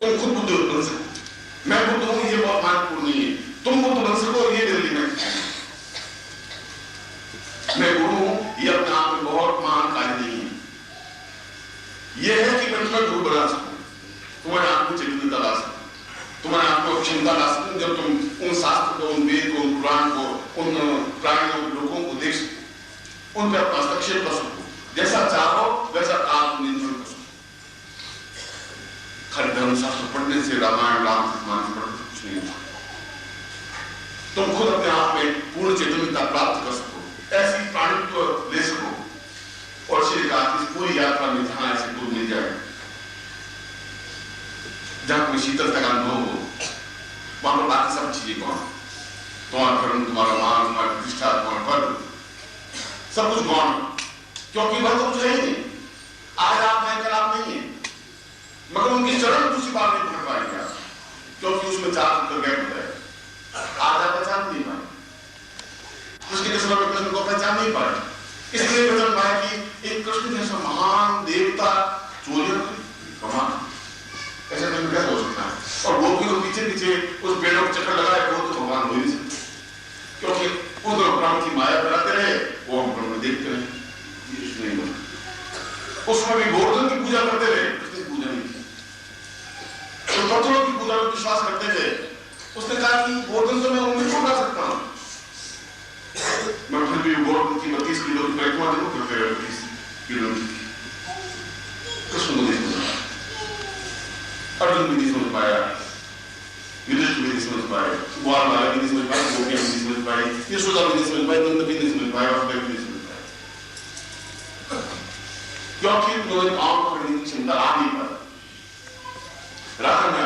तुम खुद बुद्ध बन सको। मैं बुद्ध हूं ये बहुत महत्वपूर्ण नहीं है, तुम बुद्ध बन सको ये मेरे लिए मैं गुरु हूं ये अपने आप में बहुत महान कार्य नहीं है। यह है कि मैं तुम्हें गुरु बना सकूं, तुम्हारे आप में चरित्रता ला सकूं, तुम्हारे आप में क्षमता ला सकूं जब तुम उन शास्त्र को, उन वेद को, उन पुराण को, उन प्राणियों के लोगों को देख सको, उन पर अपना हस्तक्षेप कर सको, जैसा चाहो वैसा काम नियंत्रण कर सको। खाली धर्मशास्त्र पढ़ने से, रामायण रामचरितमानस पढ़ने से कुछ नहीं होता। तुम खुद अपने आप में पूर्ण चैतन्यता प्राप्त कर सको, ऐसी प्राणित्व ले सको। और श्री कहा कि इस पूरी यात्रा में जहां ऐसे गुरु मिल जाए, जहां कोई शीतलता का अनुभव हो, वहां पर बाकी सब चीजें गौण, तुम्हारा धर्म, तुम्हारा मान, तुम्हारी प्रतिष्ठा, तुम्हारा पद, सब कुछ गौण, क्योंकि वह तो कुछ है ही नहीं। आज आप हैं, कल आप नहीं है, मगर उनके चरण दूसरी बार नहीं पकड़ पाएंगे आप, क्योंकि उसमें 4 फुट गैप होता है। आज आप पहचान नहीं पाए, कृष्ण के समय में कृष्ण को पहचान नहीं पाए, इसलिए पहचान पाए कि एक कृष्ण जैसा महान देवता चोरियां कमान, ऐसा नहीं कैसे हो सकता है। और वो भी तो पीछे पीछे उस पेड़ों को चक्कर लगाए, वो तो भगवान हो ही नहीं सकते, क्योंकि उस ब्रह्म की माया कराते रहे, वो हम ब्रह्म देखते रहे, नहीं होता। उसमें भी गोवर्धन की पूजा करते रहे, कृष्ण की पूजा नहीं की। तो पत्थरों की पूजा में विश्वास करते थे, उसने कहा कि गोवर्धन तो मैं उम्मीद को कर सकता हूं, मैं फिर भी गोवर्धन की 32 किलो की परिक्रमा देखो, करते रहे 32 किलो की। कृष्ण को नहीं समझ, अर्जुन भी नहीं समझ पाया, युधिष्ठिर भी नहीं समझ पाए, ग्वाल वाला भी नहीं समझ पाया, गोपियां भी नहीं समझ पाई, यशोदा भी नहीं समझ पाई, नंद भी नहीं समझ पाया, और भी नहीं समझ पाया, क्योंकि उन्होंने पांव पकड़ने की क्षमता आ नहीं पाई। राधा में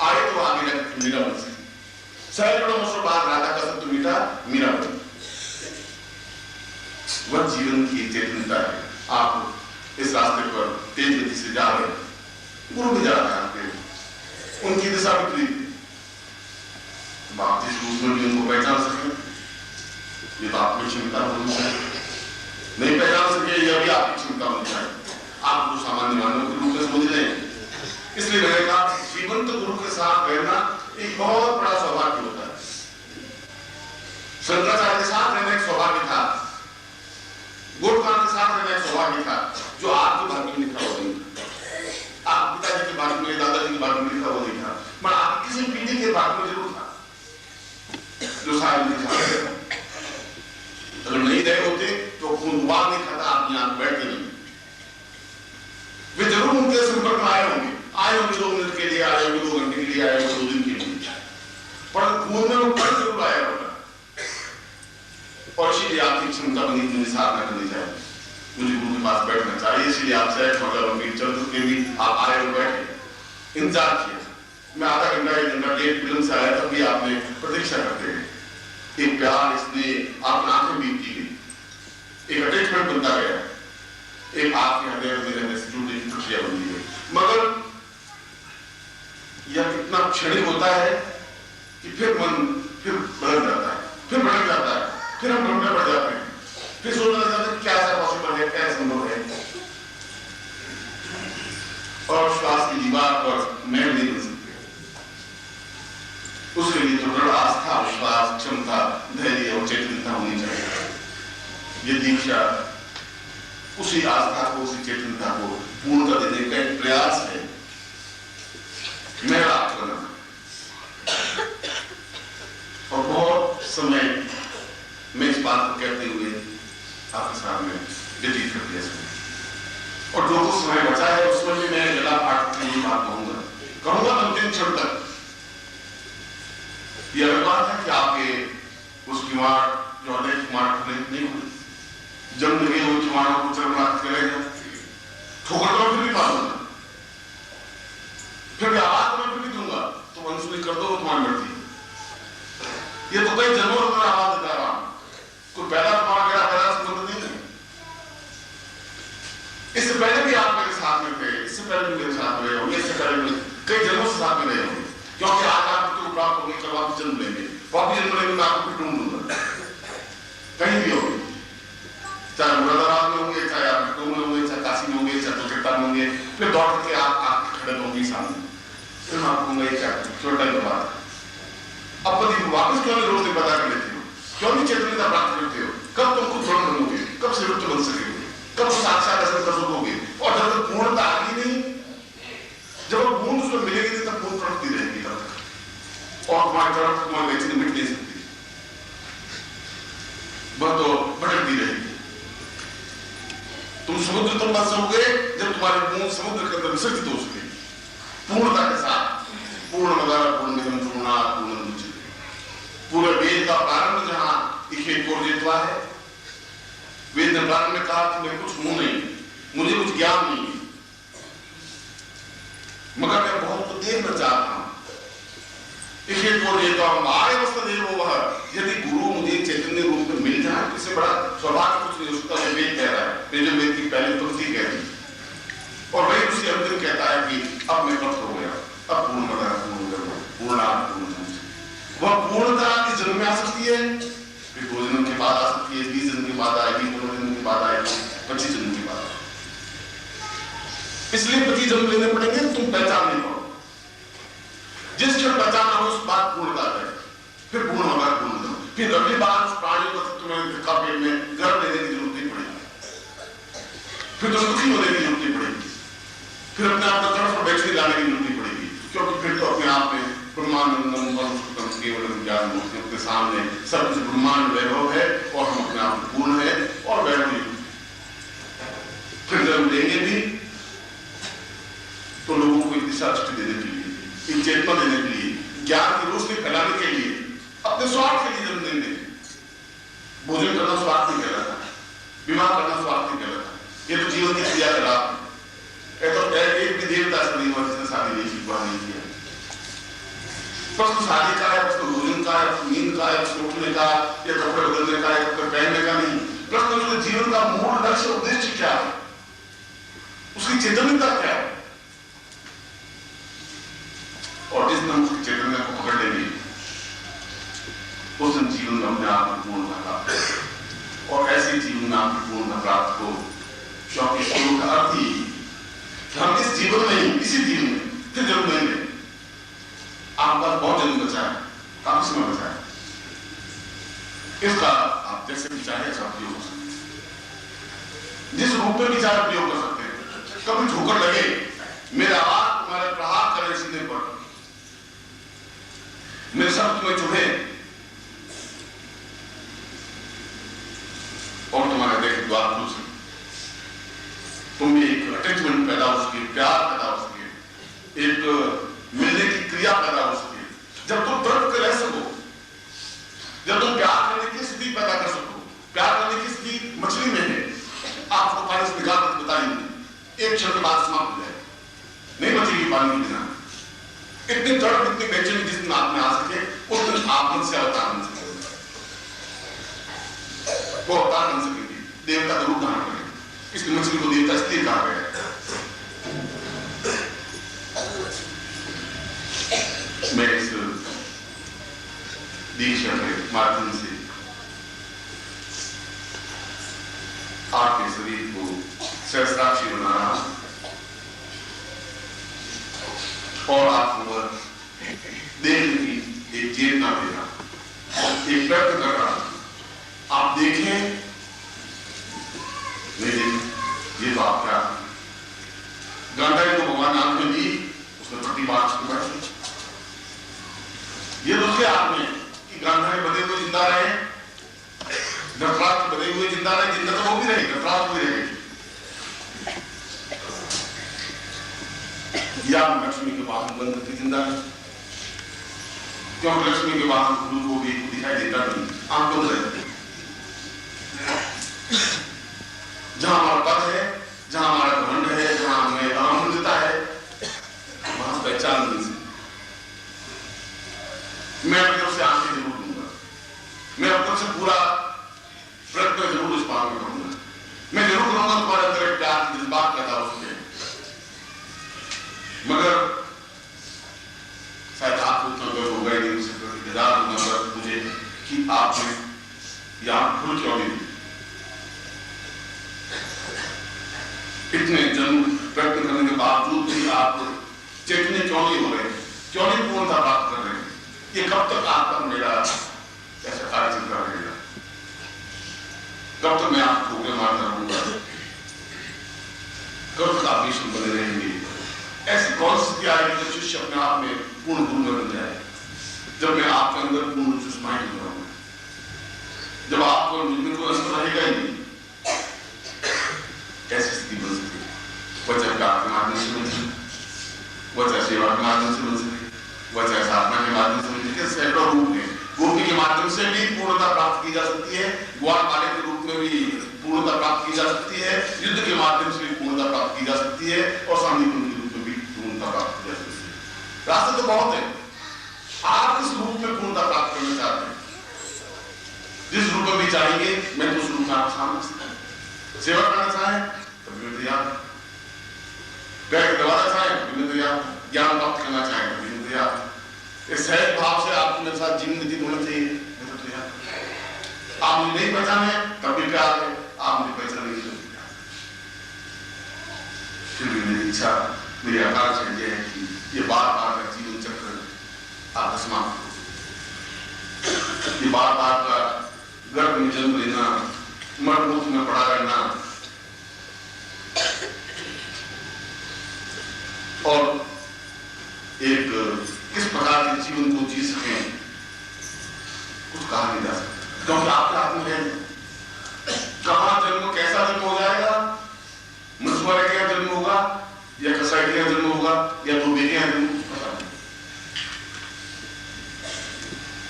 आए तो आगे जाकर मीरा बन सके। सैकड़ों वर्षों बाद राधा का सब मीठा मीरा बन, वह जीवन की चेतनता है। आप इस रास्ते पर तेज गति से जा रहे हैं, गुरु भी जा रहे हैं, उनकी दिशा विपरीत है। आप जिस रूप में भी उनको पहचान सकें, ये तो आपकी क्षमता होनी चाहिए। नहीं पहचान सके, यह भी आपकी क्षमता होनी चाहिए। आप तो सामान्य मानव के रूप में समझ लें। इसलिए मैंने कहा जीवंत गुरु के साथ रहना एक बहुत बड़ा सौभाग्य होता है। शंकराचार्य के साथ रहना एक सौभाग्य था, गोरखान के साथ रहना एक सौभाग्य था, जो आपके भाग्य में लिखा हुआ नहीं था। आप पिताजी के भाग्य में, दादाजी के भाग्य में लिखा हुआ नहीं था, पर आपकी किसी पीढ़ी के भाग्य में जरूर था, जो शायद लिखा है। अगर नहीं रहे होते तो खूनवार नहीं खाता, आप यहां बैठते नहीं। वे जरूर उनके संपर्क में आए होंगे 2 मिनट के लिए, आए होंगे 2 घंटे के लिए, आए होंगे 2 दिन के लिए, पर खून में वो पढ़ जरूर आया होगा। और इसीलिए आपकी क्षमता बनी, मुझे साधना करनी चाहिए, मुझे गुरु के पास बैठना चाहिए। इसलिए आपसे चल के भी आप आए और बैठे, इंतजार किया। मैं आधा घंटा 1 घंटा लेट फिल्म से आया, तब भी आपने प्रतीक्षा करते गए। एक प्यार, इसने आपकी आंखें बीतती गई, एक अटैचमेंट बनता गया, एक आपके हृदय में रहने से जुड़ने की प्रक्रिया बनती है। मगर यह कितना क्षणिक होता है कि फिर मन फिर बदल जाता है, फिर भटक जाता है, फिर हम भ्रम में पड़ जाते हैं, फिर सोचना चाहते हैं क्या ऐसा पॉसिबल है, क्या संभव है, और विश्वास की दीवार पर मैल नहीं बन सकते। उसके लिए तो दृढ़ आस्था, विश्वास, क्षमता, धैर्य और चेतनता होनी चाहिए। ये दीक्षा उसी आस्था को, उसी चेतनता को पूर्णता देने का एक प्रयास है। मैं आपको और बहुत समय मैं इस बात को कहते हुए आपके सामने व्यतीत कर दिया समय, और जो कुछ समय बचा है उसमें भी मैं गला फाट के ये बात कहूंगा अंतिम क्षण तक। यह अलग बात है कि आपके उस किवाड़ जो हृदय किवाड़ नहीं हुई, जब लगे हुए किवाड़ों को चरमरात चले जाए, ठोकर तो फिर भी मालूम है, फिर भी आवाज तो मैं फिर भी दूंगा, तुम अनसुनी कर दो, तुम्हारी मर्जी। ये तो कई जन्मों से मैं आवाज देता रहा, कोई पहला तुम्हारा मेरा पहला संबंध नहीं है। इससे पहले भी आप मेरे साथ में थे, इससे पहले भी मेरे साथ रहे होंगे, इससे पहले भी कई जन्मों से साथ में रहे होंगे, क्योंकि आज आपको प्राप्त होंगे, कल आप जन्म लेंगे, वापिस जन्म लेंगे, मैं आपको फिर ढूंढ लूंगा, कहीं भी होंगे, चाहे मुरादाबाद में होंगे, चाहे आप लखनऊ में होंगे, चाहे काशी में होंगे, चाहे कोलकाता में होंगे, फिर दौड़ के आप खड़े होंगे सामने, फिर मैं आपको एक छोटा बात, अब पति को वापस क्यों नहीं रोकते, पता कर लेते हो, क्यों नहीं चेतनता प्राप्त करते हो, कब तुम खुद पूर्ण बनोगे, कब शिवत्व बन सकोगे, कब साक्षात ऐसा कर सकोगे। और जब तक पूर्णता आएगी नहीं, जब बूंद उसमें मिलेगी नहीं, तब बूंद तड़पती रहेगी तब तक, और तुम्हारी तरफ तुम्हारी व्यक्ति मिट नहीं सकती, वह तो भटकती रहेगी। तुम समुद्र तुम बस होगे जब तुम्हारी बूंद समुद्र के अंदर विसर्जित हो सके पूर्णता के साथ। पूर्णमदः पूर्णमिदं पूर्णात् पूर्णमुदच्यते। पूरे वेद का प्रारंभ जहां इखेत्वोर्जित्वा है, वेद ने प्रारंभ में कहा कि मैं कुछ हूं नहीं, मुझे कुछ ज्ञान नहीं है, मगर मैं बहुत कुछ देखना चाहता हूं। इखेत्वोर्जित्वा आर्यवस्तदेवो वः, यदि गुरु मुझे चैतन्य रूप में मिल जाए, इससे बड़ा सौभाग्य कुछ नहीं हो सकता। वेद कह रहा है, वेद की पहली पंक्ति कह रही है, और वही उसके अंतिम कहता है कि अब मैं प्राप्त हो गया, अब पूर्णतः पूर्णात् पूर्णमुदच्यते। वह पूर्णता की जन्म में आ सकती है, फिर 2 जन्म के बाद आ सकती है, 20 जन्म के बाद आएगी, 15 जन्म के बाद आएगी, 25 जन्म के बाद। इसलिए 25 जन्म लेने पड़ेंगे, तुम पहचान नहीं पाओ। जिस क्षण पहचाना हो उस बात पूर्णता है, फिर पूर्ण होगा पूर्ण, फिर अगली बार उस प्राणी को तुम्हें पेट में गर्भ लेने की जरूरत नहीं पड़ेगी, फिर तो दुखी होने की जरूरत नहीं पड़ेगी, फिर अपने आप को तरफ पर बैठने लाने की जरूरत नहीं पड़ेगी, क्योंकि फिर तो अपने आप में ब्रह्मानंदम परम केवलम ज्ञानमूर्ति अपने सामने सब कुछ ब्रह्मांड वैभव है, और हम अपने आप पूर्ण है और वैभव। फिर जब लेंगे भी तो लोगों को एक दिशा दृष्टि देने के लिए, एक चेतना देने के लिए, ज्ञान की रोशनी फैलाने के लिए, अपने स्वार्थ के लिए जन्म देंगे। भोजन करना स्वार्थ नहीं कहलाता, विवाह करना स्वार्थ नहीं कहलाता, ये तो जीवन की क्रिया का लाभ है। तो एक भी देवता से नहीं हुआ जिसने शादी नहीं की, विवाह नहीं किया। प्रश्न शादी का है, प्रश्न भोजन का है, प्रश्न नींद का है, प्रश्न उठने का या कपड़े बदलने का या कपड़े पहनने का नहीं। प्रश्न उसके जीवन का मूल लक्ष्य उद्देश्य क्या है, उसकी चेतनता क्या है, और जिस दिन हम उसकी चेतनता को पकड़ लेंगे उस दिन जीवन में अपने आप में पूर्णता प्राप्त हो। और ऐसे जीवन में आपकी पूर्णता प्राप्त हो, क्योंकि शुरू का अर्थ ही हम इस जीवन में ही, इसी जीवन में फिर जन्म लेंगे। आपका बहुत जन्म बचा है, काफी समय बचा है, इसका आप जैसे भी चाहे ऐसा प्रयोग कर सकते हैं, जिस रूप में भी चाहे प्रयोग कर सकते हैं। कभी ठोकर लगे, मेरा हाथ तुम्हारे प्रहार करे सीने पर, मेरे शब्द तुम्हें चुभे और तुम्हारे देखे द्वार खुल सके, तुम्हें एक अटैचमेंट पैदा हो सके, प्यार पैदा हो सके, एक मिलने की क्रिया पैदा हो सके। जब तुम तड़प कर रह सको, जब तुम प्यार करने की स्थिति पैदा कर सको, प्यार करने की स्थिति मछली में है, आपको पानी से निकाल कर बताएंगे, एक क्षण के बाद समाप्त हो जाए, नहीं बचेगी पानी के बिना। इतनी तड़प, इतनी बेचैनी जिस दिन आप में आ सके, उस दिन आप मन से अवतार बन सकेंगे, वो अवतार बन सकेंगे, देवता का रूप धारण करेंगे। इसलिए मछली को देवता इसलिए कहा गया है। मैं इस दीक्षा के माध्यम से आपके शरीर को सहस्राक्षी बना रहा हूं और आपको देखने की एक चेतना दे रहा हूं, एक प्रयत्न कर रहा हूं। आप देखें, नहीं देखें, ये तो आप क्या गांधारी को भगवान आंखें दी, उसने प्रतिबाद को बैठी, ये दूसरे हाथ में कि गांधारी बदे हुए जिंदा रहे, नटराज बदे हुए जिंदा रहे, जिंदा तो वो भी रहे, नटराज भी रहे, या लक्ष्मी के वाहन बंद करके जिंदा है, क्योंकि लक्ष्मी के वाहन गुरु को भी दिखाई देता नहीं, आंख बंद रहती है। जहां हमारा पद है, जहां हमारा घमंड है, जहां हमें आनंदता है, वहां पहचान नहीं सकती। मैं अपनी तरफ से आंखें जरूर दूंगा, मैं अपनी तरफ से पूरा प्रयत्न जरूर उस पार में करूंगा, मैं जरूर करूंगा तुम्हारे अंदर एक प्यार की जज्बात पैदा हो सके। मगर शायद आपको उतना गर्व होगा ही नहीं, मुझसे इंतजार होगा मुझे कि आपने यहां खुल क्यों नहीं दी। इतने जन्म प्रयत्न करने के बावजूद भी आप चेतने ये कब तक आपका मेरा ऐसा कार्य चलता रहेगा? कब तक मैं आपको ठोकर मारता रहूंगा? कब तक आप ईश्वर बने रहेंगे? ऐसी कौन सी स्थिति आएगी जब शिष्य अपने आप में पूर्ण गुरु बन जाए, जब मैं आपके अंदर पूर्ण रूप से समाहित हो जाऊंगा, जब आपको मुझमें कोई असर रहेगा ही नहीं? कैसी स्थिति बन सकती? वह प्यार के माध्यम से बन सकती, वह सेवा के माध्यम से बन सकती, वह साधना के माध्यम से बन सकती। सैकड़ों रूप है। गोपी के माध्यम से भी पूर्णता प्राप्त की जा सकती है, ग्वाल वाले के रूप में भी पूर्णता प्राप्त की जा सकती है, युद्ध के माध्यम से भी पूर्णता प्राप्त की जा सकती है, और सांदीपन के रूप में भी पूर्णता प्राप्त की जा सकती है। रास्ते तो बहुत है। आप किस रूप में पूर्णता प्राप्त करना चाहते हैं? जिस रूप में भी चाहेंगे, मैं तो उस रूप में आपके सामने सेवा करना चाहें कभी मैं तैयार, पैर दबाना चाहें कभी मैं तैयार, ज्ञान प्राप्त करना चाहें कभी मैं तैयार। इस सहज भाव से आपको मेरे साथ जीवन व्यतीत होना चाहिए, मैं तो तैयार। आप मुझे नहीं पहचाने तब भी प्यार है, आप मुझे पहचाने तो भी प्यार। फिर भी मेरी इच्छा, मेरी आकांक्षा यह है कि ये बार बार का जीवन चक्र आपका समाप्त हो, ये बार बार का गर्भ में जन्म लेना, मरमुख में पड़ा रहना, और एक किस प्रकार के जीवन को जी सकें कुछ कहा नहीं जा सकता, क्योंकि आपके हाथ में है। कहां जन्म, कैसा जन्म हो जाएगा, मछुआरे का जन्म होगा या कसाई का जन्म होगा या दो बेटे हैं जन्म, कुछ पता नहीं।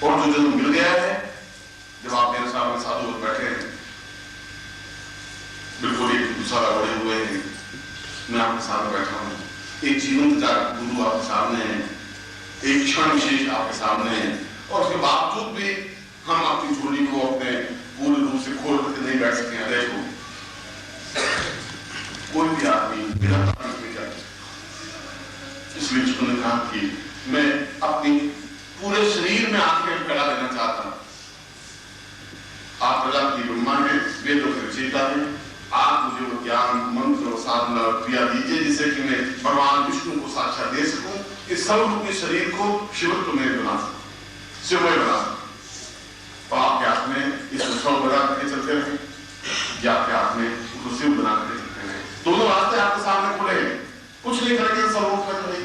और जो जन्म मिल गया है, जब आप मेरे सामने साधु लोग बैठे हैं, बिल्कुल एक दूसरा बड़े हुए हैं, मैं आपके सामने बैठा हूं, एक जीवंत गुरु आपके सामने है, एक क्षण विशेष आपके सामने है, और उसके बावजूद भी हम अपनी झोली को अपने पूर्ण रूप से खोल करके नहीं बैठ सके। देखो, कोई भी आदमी बिना तकलीफ में जा सकता। इसलिए उसने कहा कि मैं अपनी पूरे शरीर में आंखें फैला देना चाहता हूं। आप प्रजापति ब्रह्मा है, वेदों के रचयिता हैं, आप मुझे वो ज्ञान, मंत्र और साधना और क्रिया दीजिए जिससे कि मैं भगवान विष्णु को साक्षात दे सकूं, इस सर्वरूपी शरीर को शिवत्व में बना सकूं, शिवमय बना सकूं। और आपके हाथ में इसको स्व बना करके चलते रहे, या आपके हाथ में उसको शिव बना करके चलते रहे। दोनों रास्ते आपके सामने खुले हैं, कुछ नहीं करेंगे, सर्वरूप कर रहे,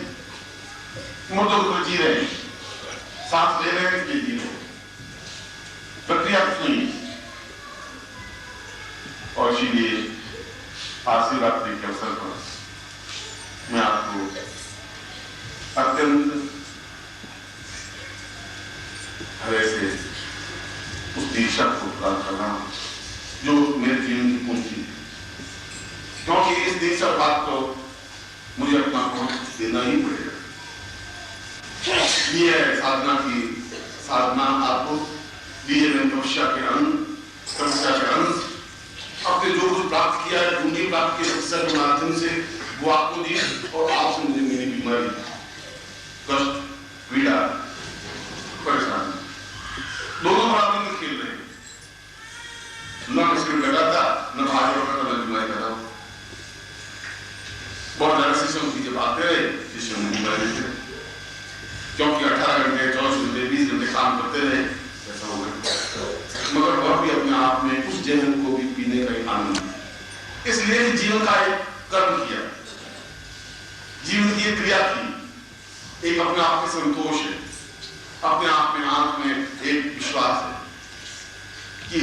मुद्दों को जी रहे, सांस ले रहे हैं, जी रहे, प्रक्रिया कुछ नहीं है। और इसीलिए आज शिवरात्रि के अवसर पर मैं आपको अत्यंत हृदय से उस दीक्षा को प्रदान कर रहा हूं जो मेरे जीवन की पूंजी है, क्योंकि इस दीक्षा बात को मुझे अपना देना ही पड़ेगा। ये है साधना की साधना, आपको दिए गए तपस्या के अंग, तपस्या के अंश, आपने जो कुछ प्राप्त किया है, ढूंढी प्राप्त किया तपस्या के माध्यम से, वो आपको दी, और आपसे मुझे मेरी बीमारी, कष्ट, पीड़ा, परेशानी दोनों बराबर में खेल रहे हैं। न मुश्किल लगा था, न भारी होगा, न बीमारी लगा। बहुत ज्यादा शिष्यों की जब आते रहे, शिष्यों में बीमारी थे, क्योंकि 18 घंटे 24 घंटे 20 घंटे काम करते रहे, ऐसा हो गया। मगर वह भी अपने आप में उस जहर को भी पीने का एक आनंद, इसलिए जीवन का एक कर्म किया, जीवन की एक क्रिया की, एक अपने आप में संतोष है, अपने आप में आंख में एक विश्वास है कि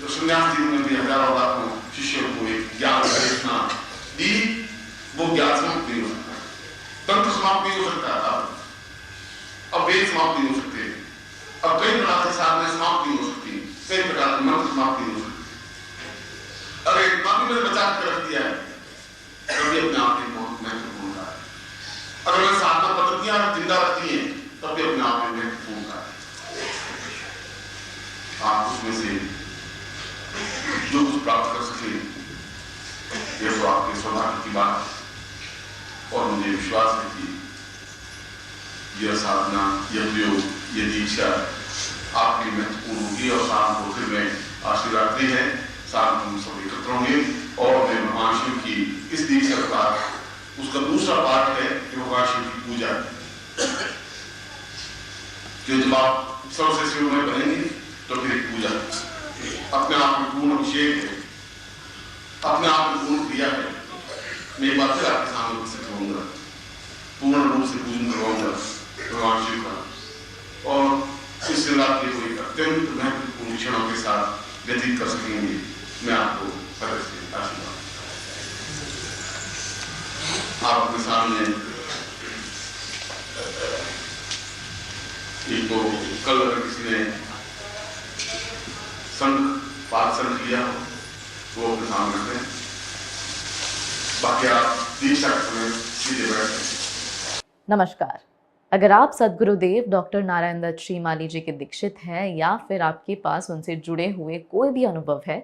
तो संन्यास जीवन में भी हजारों लाखों शिष्यों को एक ज्ञान दर्शना दी, वो ज्ञान समाप्त नहीं हो सकता, तंत्र समाप्त नहीं हो सकता, अब वेद समाप्त नहीं हो सकते, अब कई प्रकार की साधना समाप्त नहीं हो सकती, कई प्रकार के मंत्र समाप्त नहीं हो सकते। अगर एक बात मैंने बचा कर रख दिया है, तभी अपने आप में बहुत महत्वपूर्ण है। अगर मैं साधना पद्धतियां जिंदा रखती हैं, तभी अपने आप में महत्वपूर्ण है। आप उसमें से जो कुछ प्राप्त कर सके, ये तो आपके सौभाग्य की बात है, और मुझे विश्वास है कि यह साधना, यह प्रयोग, यह दीक्षा आपकी महत्वपूर्ण होगी। और शाम को फिर में शिवरात्रि है, शाम को हम सब एकत्र होंगे, और मैं भगवान शिव की इस दीक्षा का उसका दूसरा पार्ट है कि भगवान शिव की पूजा। कि जब आप सबसे शिवमय बनेंगे तो फिर एक पूजा अपने आप में पूर्ण अभिषेक है, अपने आप में पूर्ण क्रिया है। मैं एक बार फिर आपके सामने उपस्थित होऊंगा, पूर्ण रूप से पूजन करवाऊंगा भगवान शिव का, और इस शिवरात्रि को एक अत्यंत महत्वपूर्ण क्षणों के साथ व्यतीत कर सकेंगे। मैं आपको सदैव से आशीर्वाद। आप अपने सामने एक तो कल अगर किसी ने संघ पाठ संघ लिया हो वो अपने सामने रखें, बाकी आप दीक्षा के समय सीधे बैठे। नमस्कार। अगर आप सद्गुरुदेव डॉक्टर नारायण दत्त श्रीमाली जी के दीक्षित हैं या फिर आपके पास उनसे जुड़े हुए कोई भी अनुभव है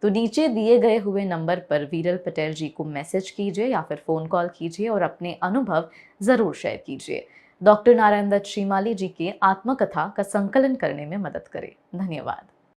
तो नीचे दिए गए हुए नंबर पर वीरल पटेल जी को मैसेज कीजिए या फिर फ़ोन कॉल कीजिए और अपने अनुभव ज़रूर शेयर कीजिए। डॉक्टर नारायण दत्त श्रीमाली जी के आत्मकथा का संकलन करने में मदद करें। धन्यवाद।